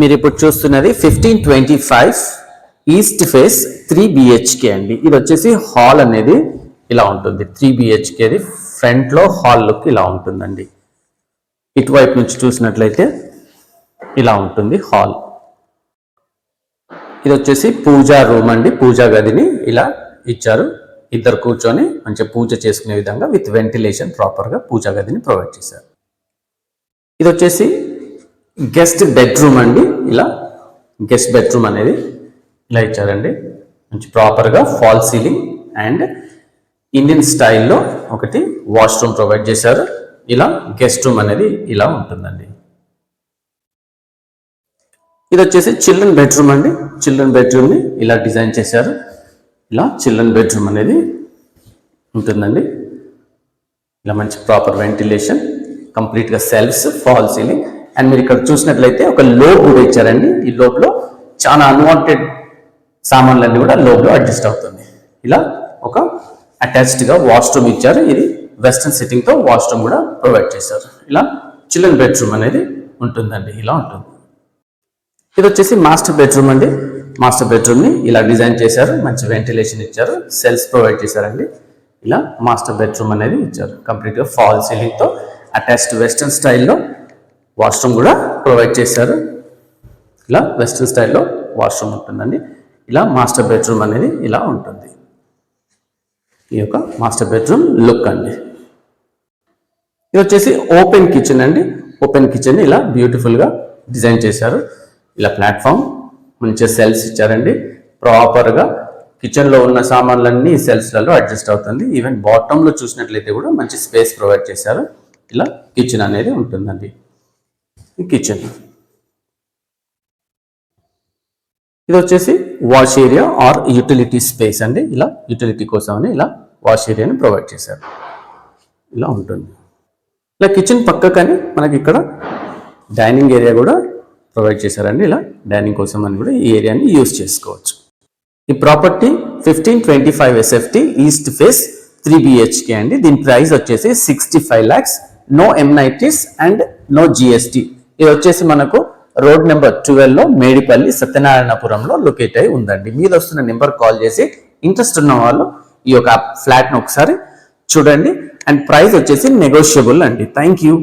మీరు ఇప్పుడు చూస్తున్నది 1525 ఈస్ట్ ఫేస్ 3 BHK అండి. ఇది వచ్చేసి హాల్ అనేది ఇలా ఉంటుంది. 3 BHKది ఫ్రంట్ లో హాల్ లుక్ ఇలా ఉంటుందండి. ఇటువైపు నుంచి చూసినట్లయితే ఇలా ఉంటుంది హాల్. ఇది వచ్చేసి పూజా రూమ్ అండి. పూజా గదిని ఇలా ఇచ్చారు. ఇద్దరు కూర్చొని మంచి పూజ చేసుకునే విధంగా విత్ వెంటిలేషన్ ప్రాపర్గా పూజా గదిని ప్రొవైడ్ చేశారు. ఇది వచ్చేసి గెస్ట్ బెడ్రూమ్ అండి. ఇలా గెస్ట్ బెడ్రూమ్ అనేది ఇలా ఇచ్చారండి. మంచి ప్రాపర్గా ఫాల్ సీలింగ్ అండ్ ఇండియన్ స్టైల్లో ఒకటి వాష్రూమ్ ప్రొవైడ్ చేశారు. ఇలా గెస్ట్ రూమ్ అనేది ఇలా ఉంటుందండి. ఇది వచ్చేసి చిల్డ్రన్ బెడ్రూమ్ అండి. చిల్డ్రన్ బెడ్రూమ్ని ఇలా డిజైన్ చేశారు. ఇలా చిల్డ్రన్ బెడ్రూమ్ అనేది ఉంటుందండి. ఇలా మంచి ప్రాపర్ వెంటిలేషన్, కంప్లీట్గా సెల్ఫ్స్, ఫాల్ సీలింగ్. అండ్ మీరు ఇక్కడ చూసినట్లయితే ఒక లోబ్ కూడా ఇచ్చారండి. ఈ లోబ్లో చాలా అన్వాంటెడ్ సామాన్లన్నీ కూడా లోబ్లో అడ్జస్ట్ అవుతుంది. ఇలా ఒక అటాచ్డ్గా వాష్రూమ్ ఇచ్చారు. ఇది వెస్టర్న్ సిట్టింగ్తో వాష్రూమ్ కూడా ప్రొవైడ్ చేశారు. ఇలా చిల్డ్రన్ బెడ్రూమ్ అనేది ఉంటుందండి. ఇలా ఉంటుంది. ఇది వచ్చేసి మాస్టర్ బెడ్రూమ్ అండి. మాస్టర్ బెడ్రూమ్ని ఇలా డిజైన్ చేశారు. మంచి వెంటిలేషన్ ఇచ్చారు. సెల్స్ ప్రొవైడ్ చేశారండి. ఇలా మాస్టర్ బెడ్రూమ్ అనేది ఇచ్చారు. కంప్లీట్గా ఫాల్ సీలింగ్తో అటాచ్డ్ వెస్టర్న్ స్టైల్లో వాష్రూమ్ కూడా ప్రొవైడ్ చేశారు. ఇలా వెస్టర్న్ స్టైల్లో వాష్రూమ్ ఉంటుందండి. ఇలా మాస్టర్ బెడ్రూమ్ అనేది ఇలా ఉంటుంది. ఈ యొక్క మాస్టర్ బెడ్రూమ్ లుక్ అండి. ఇది వచ్చేసి ఓపెన్ కిచెన్ అండి. ఓపెన్ కిచెన్ ఇలా బ్యూటిఫుల్గా డిజైన్ చేశారు. ఇలా ప్లాట్ఫామ్, మంచిగా సెల్స్ ఇచ్చారండి. ప్రాపర్గా కిచెన్లో ఉన్న సామాన్లన్నీ సెల్స్లలో అడ్జస్ట్ అవుతుంది. ఈవెన్ బాటంలో చూసినట్లయితే కూడా మంచి స్పేస్ ప్రొవైడ్ చేశారు. ఇలా కిచెన్ అనేది ఉంటుందండి. ఈ కిచెన్ ఇది వచ్చేసి wash area or utility space అండి. ఇలా యూటిలిటీ కోసం అని ఇలా వాష్ ఏరియాని ప్రొవైడ్ చేశారు. ఇలా ఉంటుంది. ఇలా కిచెన్ పక్కకని మనకి ఇక్కడ డైనింగ్ ఏరియా కూడా ప్రొవైడ్ చేశారండి. ఇలా డైనింగ్ కోసం అని కూడా ఈ ఏరియాని యూజ్ చేసుకోవచ్చు. ఈ property 1525 SFT east face 3 BHK అండి. దీని ప్రైస్ వచ్చేసి 65 lakhs, no amenities and no GST. ఇది వచ్చేసి మనకు రోడ్ నెంబర్ 12లో మేడిపల్లి సత్యనారాయణపురంలో లొకేట్ అయి ఉందండి. మీద వస్తున్న నెంబర్ కాల్ చేసి ఇంట్రెస్ట్ ఉన్న వాళ్ళు ఈ యొక్క ఫ్లాట్ను ఒకసారి చూడండి. అండ్ ప్రైస్ వచ్చేసి నెగోషియబుల్ అండి. Thank you.